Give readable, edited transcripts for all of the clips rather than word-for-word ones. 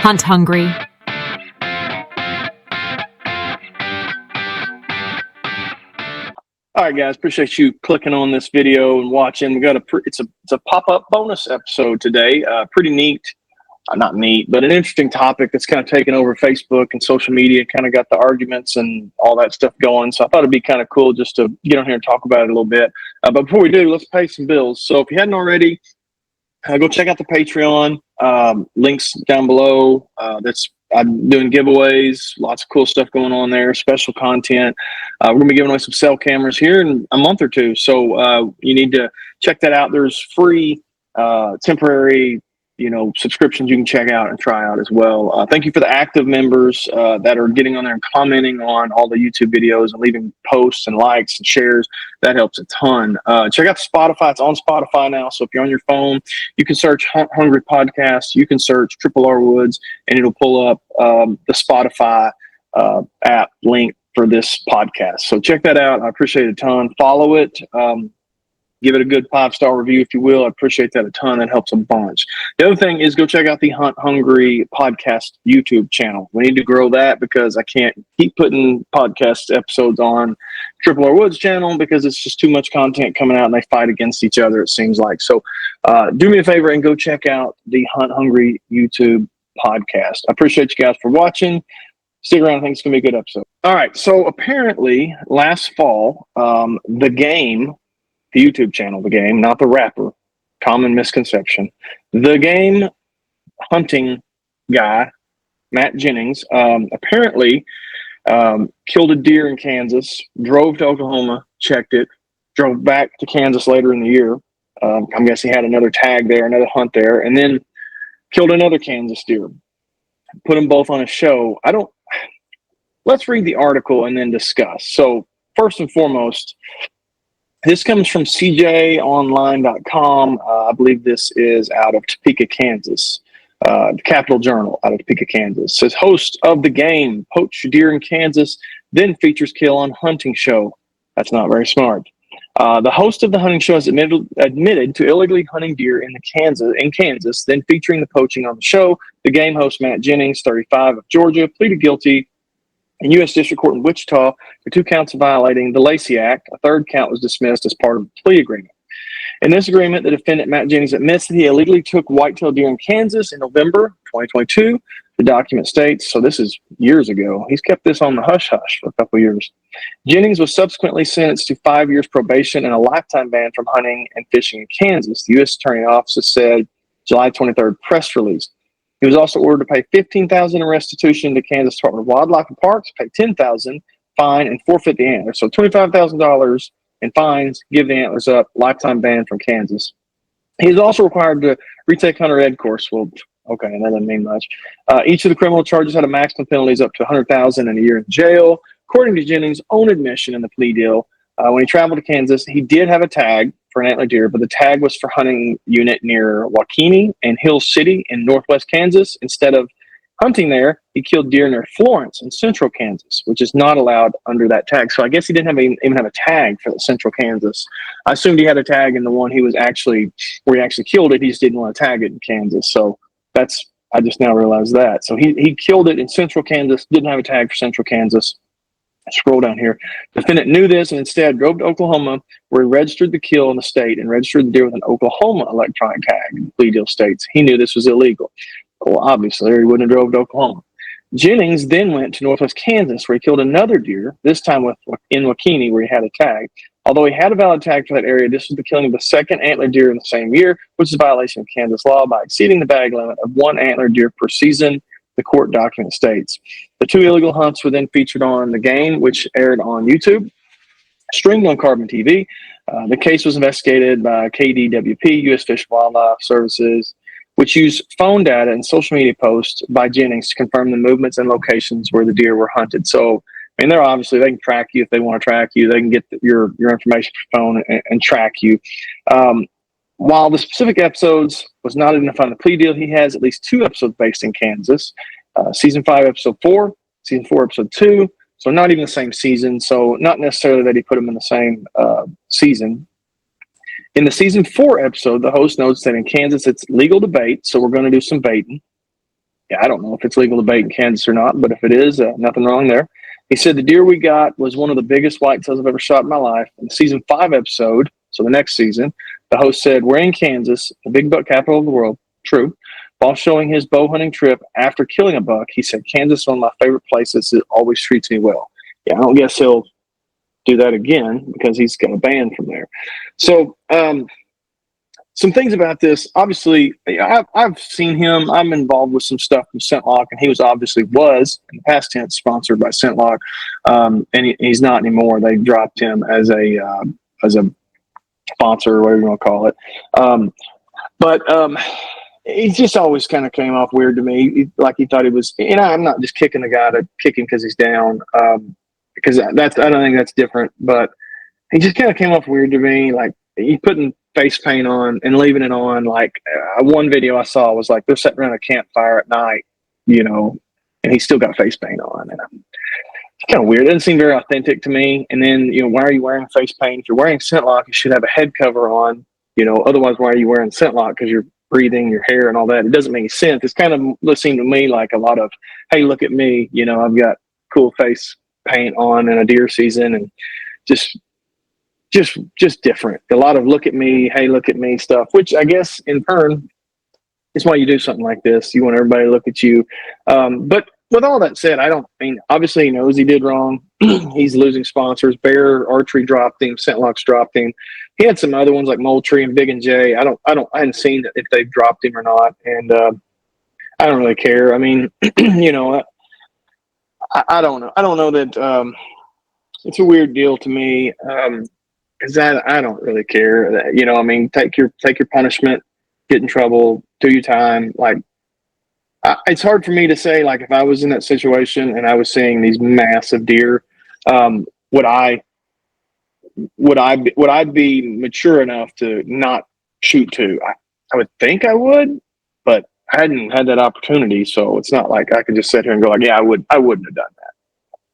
hunt hungry. All right, guys, appreciate you clicking on this video and watching. We got it's a pop-up bonus episode today. Pretty neat, not neat, but an interesting topic that's kind of taken over Facebook and social media. Kind of got the arguments and all that stuff going. So I thought it'd be kind of cool just to get on here and talk about it a little bit. But before we do, let's pay some bills. So if you hadn't already, go check out the Patreon. Links down below. I'm doing giveaways, lots of cool stuff going on there, special content. We're going to be giving away some cell cameras here in a month or two. So you need to check that out. There's free temporary subscriptions you can check out and try out as well. Thank you for the active members that are getting on there and commenting on all the YouTube videos and leaving posts and likes and shares. That helps a ton. Check out Spotify. It's on Spotify now. So if you're on your phone, you can search Hunt Hungry Podcast. You can search Triple R Woods, and it'll pull up the Spotify app link for this podcast. So check that out. I appreciate it a ton. Follow it. Give it a good 5-star review, if you will. I appreciate that a ton. That helps a bunch. The other thing is go check out the Hunt Hungry Podcast YouTube channel. We need to grow that because I can't keep putting podcast episodes on Triple R Woods channel because it's just too much content coming out and they fight against each other, it seems like. So do me a favor and go check out the Hunt Hungry YouTube podcast. I appreciate you guys for watching. Stick around. I think it's going to be a good episode. All right. So apparently last fall, The Game, the YouTube channel, The Game, not the rapper, common misconception. The Game hunting guy, Matt Jennings, apparently killed a deer in Kansas, drove to Oklahoma, checked it, drove back to Kansas later in the year. I guess he had another tag there, another hunt there, and then killed another Kansas deer. Put them both on a show. Let's read the article and then discuss. So first and foremost, this comes from cjonline.com. I believe this is out of Topeka, Kansas. The Capital Journal out of Topeka, Kansas. Says host of The Game poached deer in Kansas, then features kill on hunting show. That's not very smart. The host of the hunting show has admitted to illegally hunting deer in Kansas, then featuring the poaching on the show. The Game host Matt Jennings, 35, of Georgia, pleaded guilty in U.S. District Court in Wichita for 2 counts of violating the Lacey Act. A third count was dismissed as part of the plea agreement. In this agreement, the defendant, Matt Jennings, admits that he illegally took whitetail deer in Kansas in November 2022. The document states, so this is years ago. He's kept this on the hush-hush for a couple of years. Jennings was subsequently sentenced to 5 years probation and a lifetime ban from hunting and fishing in Kansas. The U.S. Attorney Office said July 23rd press release. He was also ordered to pay $15,000 in restitution to Kansas Department of Wildlife and Parks, pay $10,000, fine, and forfeit the antlers. So $25,000 in fines, give the antlers up, lifetime ban from Kansas. He is also required to retake hunter ed course. Well, okay, that doesn't mean much. Each of the criminal charges had a maximum penalties up to $100,000 and a year in jail. According to Jennings' own admission in the plea deal, when he traveled to Kansas, he did have a tag for an antler deer, but the tag was for hunting unit near Waukene and Hill City in northwest Kansas. Instead of hunting there, he killed deer near Florence in central Kansas, which is not allowed under that tag. So I guess he didn't even have a tag for the central Kansas. I assumed he had a tag in the one where he actually killed it. He just didn't want to tag it in Kansas. So I just now realized that. So he killed it in central Kansas, didn't have a tag for central Kansas. Scroll down here. Defendant knew this and instead drove to Oklahoma, where he registered the kill in the state and registered the deer with an Oklahoma electronic tag. The plea deal states he knew this was illegal. Well, obviously, or he wouldn't have drove to Oklahoma. Jennings then went to northwest Kansas, where he killed another deer, this time in Waukene, where he had a tag. Although he had a valid tag for that area, this was the killing of the second antler deer in the same year, which is a violation of Kansas law by exceeding the bag limit of 1 antler deer per season, the court document states. The 2 illegal hunts were then featured on The Game, which aired on YouTube, streamed on Carbon TV. The case was investigated by KDWP, U.S. Fish and Wildlife Services, which used phone data and social media posts by Jennings to confirm the movements and locations where the deer were hunted. So, I mean, they can track you if they want to track you. They can get your information from your phone and track you. While the specific episodes was not identified in the plea deal, he has at least 2 episodes based in Kansas. Season 5, episode 4, season 4, episode 2. So not even the same season. So not necessarily that he put them in the same season. In the season 4 episode, the host notes that in Kansas, it's legal to bait. So we're going to do some baiting. Yeah, I don't know if it's legal to bait in Kansas or not, but if it is, nothing wrong there. He said the deer we got was one of the biggest whitetails I've ever shot in my life. In the season 5 episode, so the next season, the host said, "We're in Kansas, the big buck capital of the world." True. While showing his bow hunting trip after killing a buck, he said, "Kansas is one of my favorite places. It always treats me well." Yeah, I don't guess he'll do that again because he's got a ban from there. So, some things about this. Obviously, I've seen him. I'm involved with some stuff from Scentlok, and he was in the past tense sponsored by Scentlok, and he's not anymore. They dropped him as a sponsor or whatever you want to call it. But he just always kind of came off weird to me, like he thought he was. And I'm not just kicking the guy to kick him because he's down, because I don't think that's different. But he just kind of came off weird to me, like he putting face paint on and leaving it on. Like one video I saw was like they're sitting around a campfire at night, and he still got face paint on, and it's kind of weird. It doesn't seem very authentic to me. And then why are you wearing face paint? If you're wearing Scentlok, you should have a head cover on. Otherwise, why are you wearing Scentlok? Because you're breathing, your hair, and all that. It doesn't make any sense. It's kind of seemed to me like a lot of, hey, look at me. I've got cool face paint on in a deer season, and just different. A lot of look at me, hey, look at me stuff, which I guess in turn is why you do something like this. You want everybody to look at you. But with all that said, obviously he knows he did wrong. He's losing sponsors. Bear Archery dropped him. Scentlok's dropped him. He had some other ones like Moultrie and Big and J. I hadn't seen if they've dropped him or not. And I don't really care. I mean, I don't know. I don't know that it's a weird deal to me. Because I don't really care. Take your punishment, get in trouble, do your time. Like, it's hard for me to say. Like, if I was in that situation and I was seeing these massive deer, would I be mature enough to not shoot two? I would think I would, but I hadn't had that opportunity, so it's not like I could just sit here and go like, yeah, I wouldn't have done that.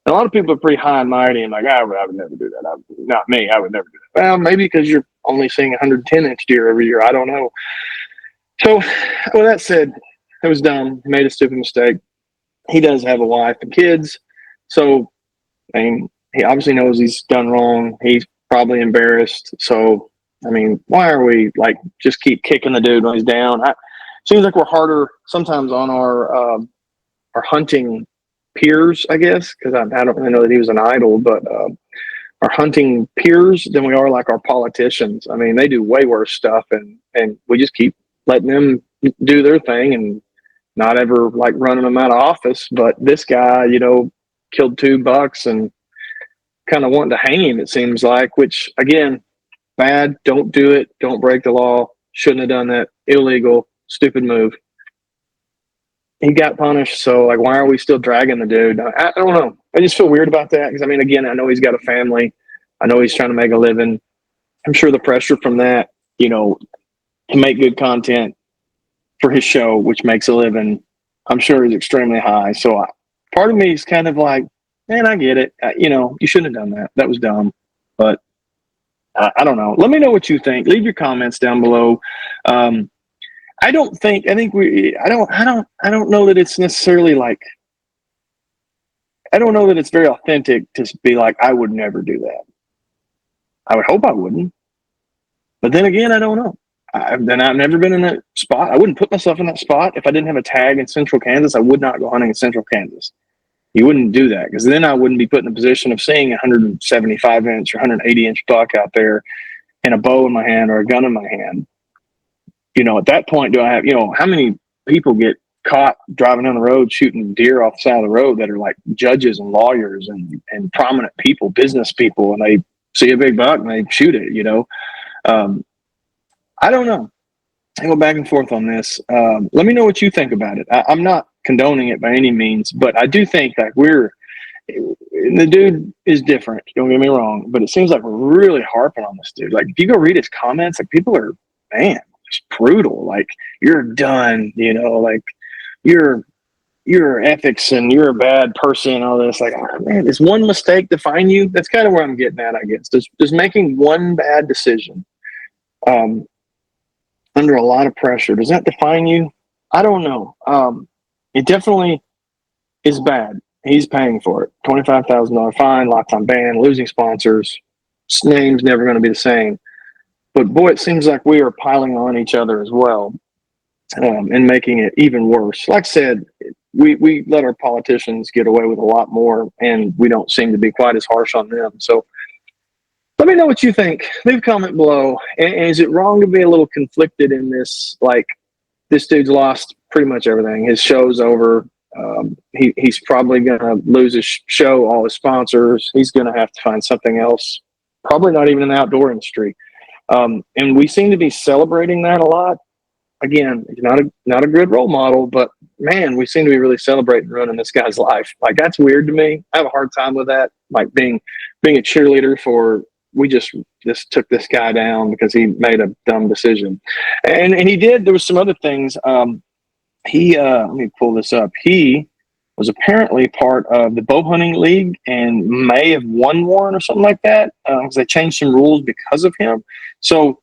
A lot of people are pretty high and mighty and like, I would never do that. Not me. I would never do that. Well, maybe because you're only seeing 110-inch deer every year. I don't know. So, with that said, it was dumb. He made a stupid mistake. He does have a wife and kids. So, he obviously knows he's done wrong. He's probably embarrassed. So, why are we like just keep kicking the dude when he's down? Seems like we're harder sometimes on our hunting peers, I guess, because I don't really know that he was an idol, but our hunting peers than we are like our politicians. They do way worse stuff, and we just keep letting them do their thing and not ever like running them out of office. But this guy, killed 2 bucks and kind of wanting to hang him, it seems like, which again, bad. Don't do it. Don't break the law. Shouldn't have done that. Illegal. Stupid move. He got punished, so like, why are we still dragging the dude? I don't know. I just feel weird about that because again, I know he's got a family. I know he's trying to make a living. I'm sure the pressure from that, to make good content for his show, which makes a living, I'm sure is extremely high. So part of me is kind of like, man, I get it. You shouldn't have done that. That was dumb. But I don't know. Let me know what you think. Leave your comments down below. I don't know that it's necessarily like, I don't know that it's very authentic to be like, I would never do that. I would hope I wouldn't. But then again, I don't know. I've never been in that spot. I wouldn't put myself in that spot. If I didn't have a tag in Central Kansas, I would not go hunting in Central Kansas. You wouldn't do that because then I wouldn't be put in a position of seeing a 175-inch or 180-inch buck out there and a bow in my hand or a gun in my hand. At that point, do I have, how many people get caught driving down the road shooting deer off the side of the road that are like judges and lawyers and prominent people, business people, and they see a big buck and they shoot it, I don't know. I go back and forth on this. Let me know what you think about it. I'm not condoning it by any means, but I do think that the dude is different. Don't get me wrong, but it seems like we're really harping on this dude. Like if you go read his comments, like people are, man, just brutal. Like you're done, like your ethics and you're a bad person and all this. Like, oh, man, is one mistake define you? That's kind of where I'm getting at, I guess. Does making one bad decision under a lot of pressure, does that define you? I don't know. it definitely is bad. He's paying for it. $25,000 fine, lifetime ban, losing sponsors. His name's never going to be the same. But boy, it seems like we are piling on each other as well, and making it even worse. Like I said, we let our politicians get away with a lot more, and we don't seem to be quite as harsh on them. So let me know what you think. Leave a comment below. And is it wrong to be a little conflicted in this? Like, this dude's lost pretty much everything. His show's over. He's probably going to lose his show, all his sponsors. He's going to have to find something else, probably not even in the outdoor industry. And we seem to be celebrating that a lot. Again, he's not a good role model, but man, we seem to be really celebrating ruining this guy's life. Like, that's weird to me. I have a hard time with that. Like being a cheerleader for, we just took this guy down because he made a dumb decision. And he did. There was some other things. Let me pull this up. He was apparently part of the Bowhunting League and may have won one or something like that, because they changed some rules because of him. So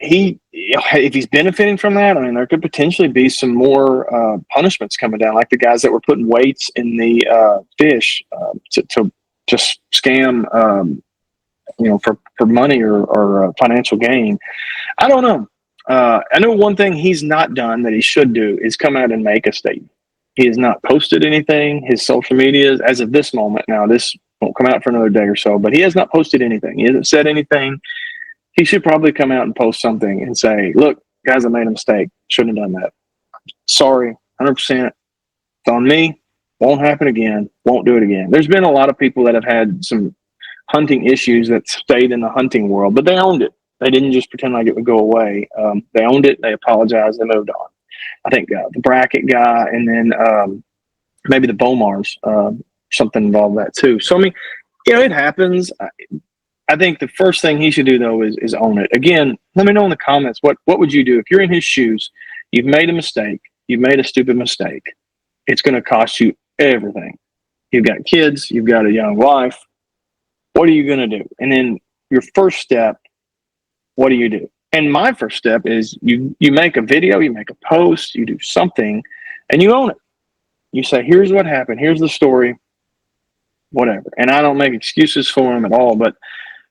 if he's benefiting from that, I mean, there could potentially be some more punishments coming down, like the guys that were putting weights in the fish to just scam, for money or financial gain. I don't know. I know one thing he's not done that he should do is come out and make a statement. He has not posted anything. His social media, as of this moment, now this won't come out for another day or so, but he has not posted anything. He hasn't said anything. He should probably come out and post something and say, look, guys, I made a mistake. Shouldn't have done that. Sorry, 100%. It's on me. Won't happen again. Won't do it again. There's been a lot of people that have had some hunting issues that stayed in the hunting world, but they owned it. They didn't just pretend like it would go away. They owned it. They apologized. They moved on. I think the bracket guy, and then maybe the Bomars, something involved with that too. So, I mean, it happens. I think the first thing he should do, though, is own it. Again, let me know in the comments, what would you do if you're in his shoes? You've made a mistake. You've made a stupid mistake. It's going to cost you everything. You've got kids. You've got a young wife. What are you going to do? And then your first step, what do you do? And my first step is you make a video, you make a post, you do something, and you own it. You say, here's what happened. Here's the story, whatever. And I don't make excuses for him at all, but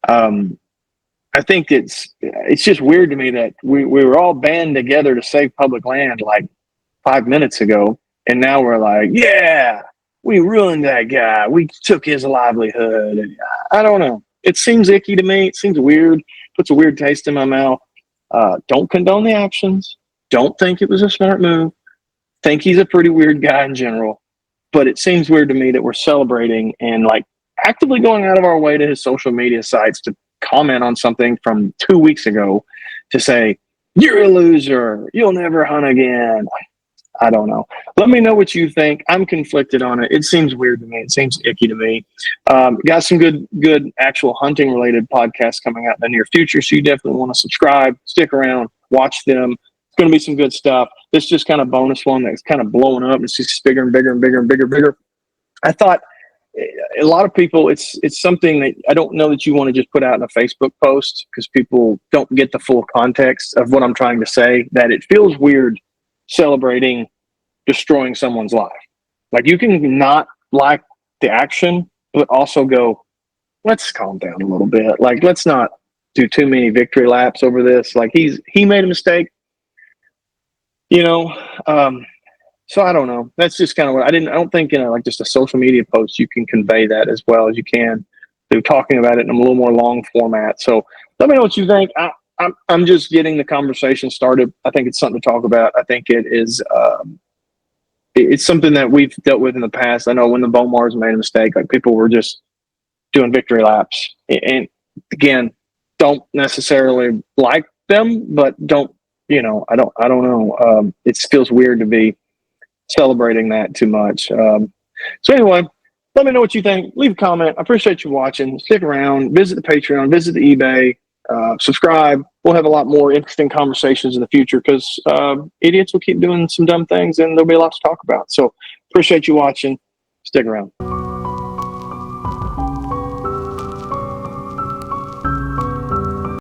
I think it's just weird to me that we were all band together to save public land like 5 minutes ago, and now we're like, yeah, we ruined that guy. We took his livelihood. And I don't know. It seems icky to me. It seems weird. Puts a weird taste in my mouth. Don't condone the actions. Don't think it was a smart move. Think he's a pretty weird guy in general. But it seems weird to me that we're celebrating and like actively going out of our way to his social media sites to comment on something from 2 weeks ago to say, you're a loser. You'll never hunt again. I don't know. Let me know what you think. I'm conflicted on it. It seems weird to me. It seems icky to me. Got some good actual hunting related podcasts coming out in the near future. So you definitely want to subscribe, stick around, watch them. It's going to be some good stuff. This is just kind of bonus one that's kind of blowing up. It's just bigger and bigger and bigger and bigger. I thought a lot of people, it's something that I don't know that you want to just put out in a Facebook post because people don't get the full context of what I'm trying to say, that it feels weird celebrating destroying someone's life. Like, you can not like the action, but also go, let's calm down a little bit. Like, let's not do too many victory laps over this. Like, he made a mistake, so I don't know. That's just kind of what I don't think in like just a social media post you can convey that as well as you can through talking about it in a little more long format. So let me know what you think. I'm just getting the conversation started. I think it's something to talk about. I think it is. It's something that we've dealt with in the past. I know when the Bomars made a mistake, like people were just doing victory laps. And again, don't necessarily like them, but don't. I don't know. It feels weird to be celebrating that too much. So anyway, let me know what you think. Leave a comment. I appreciate you watching. Stick around. Visit the Patreon. Visit the eBay. Subscribe. We'll have a lot more interesting conversations in the future because idiots will keep doing some dumb things and there'll be a lot to talk about. So appreciate you watching. Stick around.